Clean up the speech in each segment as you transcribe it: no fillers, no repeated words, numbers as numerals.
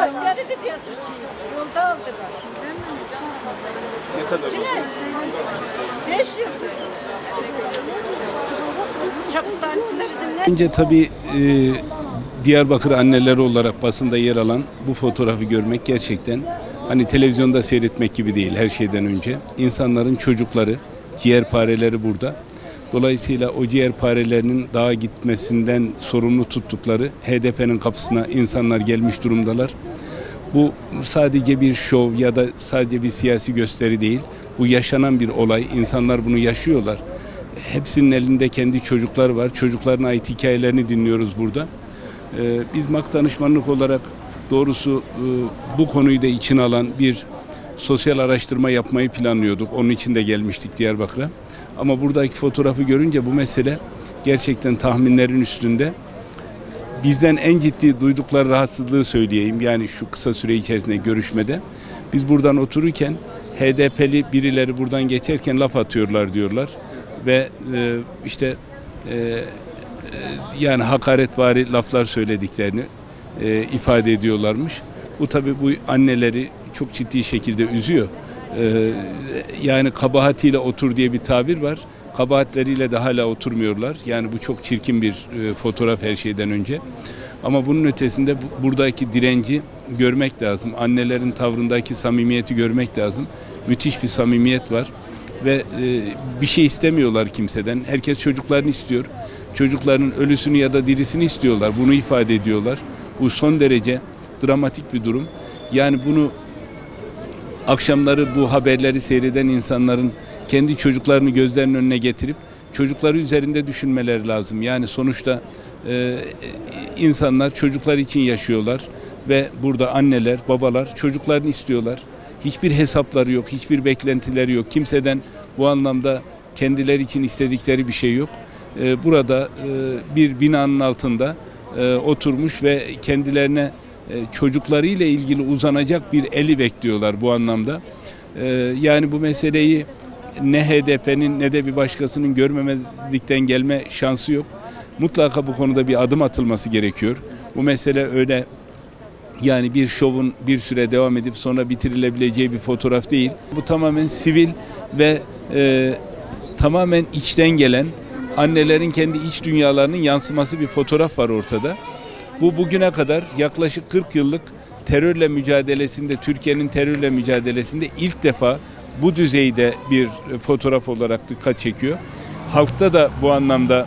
Askeri de diye suçu. Yolda aldılar. Ne kadar oldu? 5 yıldır. Çapın tanesinde bizimle. Önce tabii Diyarbakır anneleri olarak basında yer alan bu fotoğrafı görmek gerçekten hani televizyonda seyretmek gibi değil her şeyden önce. İnsanların çocukları, ciğerpareleri burada. Dolayısıyla o ciğerparelerinin dağa gitmesinden sorumlu tuttukları HDP'nin kapısına insanlar gelmiş durumdalar. Bu sadece bir şov ya da sadece bir siyasi gösteri değil. Bu yaşanan bir olay. İnsanlar bunu yaşıyorlar. Hepsinin elinde kendi çocuklar var. Çocuklarına ait hikayelerini dinliyoruz burada. Biz MAK danışmanlık olarak doğrusu bu konuyu da içine alan bir sosyal araştırma yapmayı planlıyorduk. Onun için de gelmiştik Diyarbakır'a. Ama buradaki fotoğrafı görünce bu mesele gerçekten tahminlerin üstünde. Bizden en ciddi duydukları rahatsızlığı söyleyeyim. Yani şu kısa süre içerisinde görüşmede. Biz buradan otururken HDP'li birileri buradan geçerken laf atıyorlar diyorlar. Ve yani hakaretvari laflar söylediklerini ifade ediyorlarmış. Bu tabii bu anneleri çok ciddi şekilde üzüyor. Yani kabahatiyle otur diye bir tabir var. Kabahatleriyle de hala oturmuyorlar. Yani bu çok çirkin bir fotoğraf her şeyden önce. Ama bunun ötesinde buradaki direnci görmek lazım. Annelerin tavrındaki samimiyeti görmek lazım. Müthiş bir samimiyet var. Ve bir şey istemiyorlar kimseden. Herkes çocuklarını istiyor. Çocukların ölüsünü ya da dirisini istiyorlar. Bunu ifade ediyorlar. Bu son derece dramatik bir durum. Yani bunu akşamları bu haberleri seyreden insanların kendi çocuklarını gözlerinin önüne getirip çocukları üzerinde düşünmeleri lazım. Yani sonuçta insanlar çocuklar için yaşıyorlar ve burada anneler, babalar çocuklarını istiyorlar. Hiçbir hesapları yok, hiçbir beklentileri yok. Kimseden bu anlamda kendileri için istedikleri bir şey yok. Burada bir binanın altında oturmuş ve kendilerine çocuklarıyla ilgili uzanacak bir eli bekliyorlar bu anlamda. Yani bu meseleyi ne HDP'nin ne de bir başkasının görmemezlikten gelme şansı yok. Mutlaka bu konuda bir adım atılması gerekiyor. Bu mesele öyle yani bir şovun bir süre devam edip sonra bitirilebileceği bir fotoğraf değil. Bu tamamen sivil ve tamamen içten gelen annelerin kendi iç dünyalarının yansıması bir fotoğraf var ortada. Bu bugüne kadar yaklaşık 40 yıllık terörle mücadelesinde, Türkiye'nin terörle mücadelesinde ilk defa bu düzeyde bir fotoğraf olarak dikkat çekiyor. Halkta da bu anlamda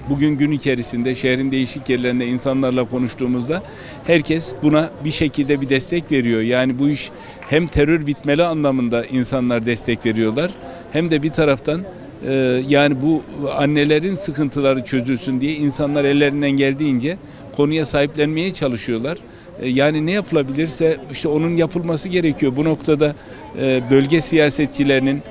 bugün gün içerisinde şehrin değişik yerlerinde insanlarla konuştuğumuzda herkes buna bir şekilde bir destek veriyor. Yani bu iş hem terör bitmeli anlamında insanlar destek veriyorlar hem de bir taraftan yani bu annelerin sıkıntıları çözülsün diye insanlar ellerinden geldiğince konuya sahiplenmeye çalışıyorlar. Yani ne yapılabilirse işte onun yapılması gerekiyor. Bu noktada bölge siyasetçilerinin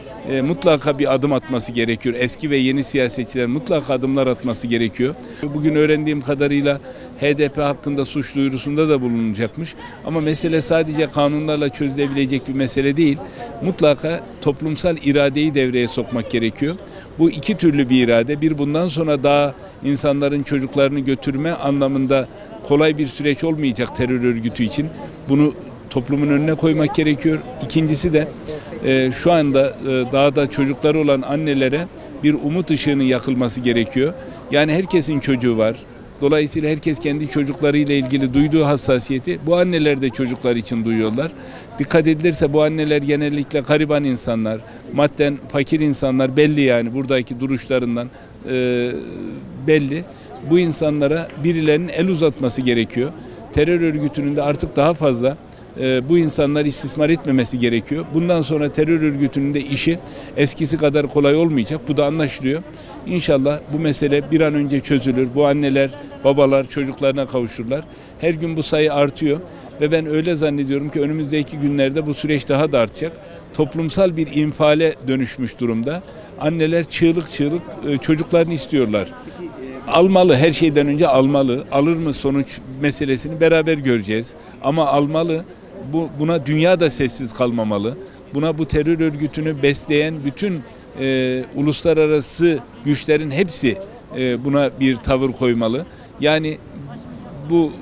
mutlaka bir adım atması gerekiyor. Eski ve yeni siyasetçiler mutlaka adımlar atması gerekiyor. Bugün öğrendiğim kadarıyla HDP hakkında suç duyurusunda da bulunacakmış. Ama mesele sadece kanunlarla çözülebilecek bir mesele değil. Mutlaka toplumsal iradeyi devreye sokmak gerekiyor. Bu iki türlü bir irade. Bir bundan sonra daha insanların çocuklarını götürme anlamında kolay bir süreç olmayacak terör örgütü için. Bunu toplumun önüne koymak gerekiyor. İkincisi de şu anda dağda çocukları olan annelere bir umut ışığının yakılması gerekiyor. Yani herkesin çocuğu var. Dolayısıyla herkes kendi çocuklarıyla ilgili duyduğu hassasiyeti bu anneler de çocuklar için duyuyorlar. Dikkat edilirse bu anneler genellikle gariban insanlar, madden fakir insanlar belli yani buradaki duruşlarından belli. Bu insanlara birilerinin el uzatması gerekiyor. Terör örgütünün de artık daha fazla bu insanları istismar etmemesi gerekiyor. Bundan sonra terör örgütünün de işi eskisi kadar kolay olmayacak. Bu da anlaşılıyor. İnşallah bu mesele bir an önce çözülür. Bu anneler, babalar çocuklarına kavuşurlar. Her gün bu sayı artıyor ve ben öyle zannediyorum ki önümüzdeki günlerde bu süreç daha da artacak. Toplumsal bir infiale dönüşmüş durumda. Anneler çığlık çığlık çocuklarını istiyorlar. Almalı, her şeyden önce almalı. Alır mı sonuç meselesini beraber göreceğiz. Ama almalı. Buna dünya da sessiz kalmamalı. Buna bu terör örgütünü besleyen bütün uluslararası güçlerin hepsi buna bir tavır koymalı. Yani bu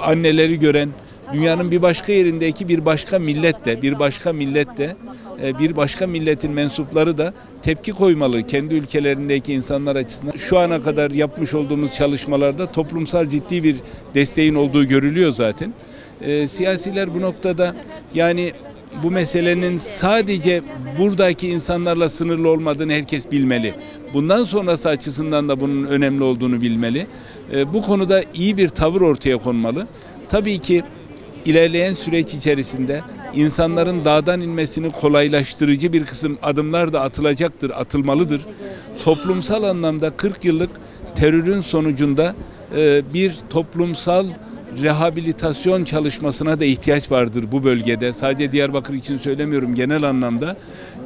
anneleri gören dünyanın bir başka yerindeki bir başka milletin mensupları da tepki koymalı kendi ülkelerindeki insanlar açısından. Şu ana kadar yapmış olduğumuz çalışmalarda toplumsal ciddi bir desteğin olduğu görülüyor zaten. Siyasiler bu noktada yani bu meselenin sadece buradaki insanlarla sınırlı olmadığını herkes bilmeli. Bundan sonrası açısından da bunun önemli olduğunu bilmeli. Bu konuda iyi bir tavır ortaya konmalı. Tabii ki ilerleyen süreç içerisinde insanların dağdan inmesini kolaylaştırıcı bir kısım adımlar da atılacaktır, atılmalıdır. Toplumsal anlamda 40 yıllık terörün sonucunda bir toplumsal rehabilitasyon çalışmasına da ihtiyaç vardır bu bölgede. Sadece Diyarbakır için söylemiyorum, genel anlamda.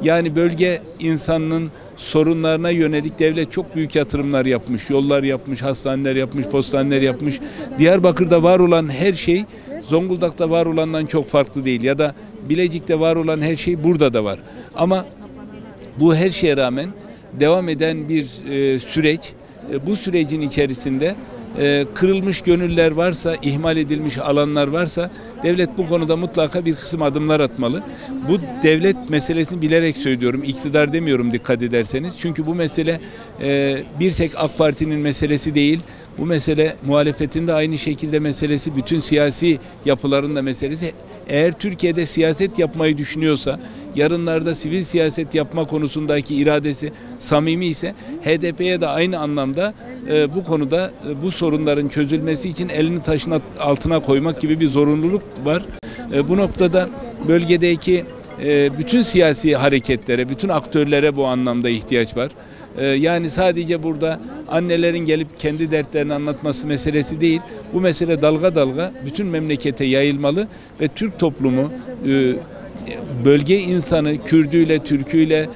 Yani bölge insanının sorunlarına yönelik devlet çok büyük yatırımlar yapmış. Yollar yapmış, hastaneler yapmış, postaneler yapmış. Diyarbakır'da var olan her şey Zonguldak'ta var olandan çok farklı değil. Ya da Bilecik'te var olan her şey burada da var. Ama bu her şeye rağmen devam eden bir süreç. Bu sürecin içerisinde kırılmış gönüller varsa, ihmal edilmiş alanlar varsa devlet bu konuda mutlaka bir kısım adımlar atmalı. Bu devlet meselesini bilerek söylüyorum, iktidar demiyorum dikkat ederseniz. Çünkü bu mesele bir tek AK Parti'nin meselesi değil. Bu mesele muhalefetin de aynı şekilde meselesi, bütün siyasi yapıların da meselesi. Eğer Türkiye'de siyaset yapmayı düşünüyorsa, yarınlarda sivil siyaset yapma konusundaki iradesi samimi ise HDP'ye de aynı anlamda bu konuda bu sorunların çözülmesi için elini taşın altına koymak gibi bir zorunluluk var. Bu noktada bölgedeki bütün siyasi hareketlere, bütün aktörlere bu anlamda ihtiyaç var. Yani sadece burada annelerin gelip kendi dertlerini anlatması meselesi değil. Bu mesele dalga dalga bütün memlekete yayılmalı ve Türk toplumu, bölge insanı, Kürdüyle, Türküyle,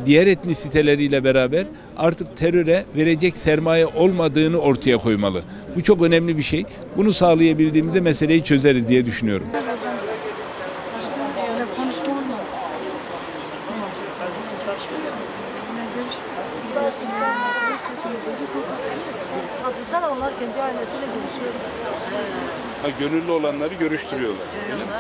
diğer etnisiteleriyle beraber artık teröre verecek sermaye olmadığını ortaya koymalı. Bu çok önemli bir şey. Bunu sağlayabildiğimizde meseleyi çözeriz diye düşünüyorum. Onlar kendi ailesiyle görüşüyor. Ha, gönüllü olanları görüştürüyorlar. Öyle mi?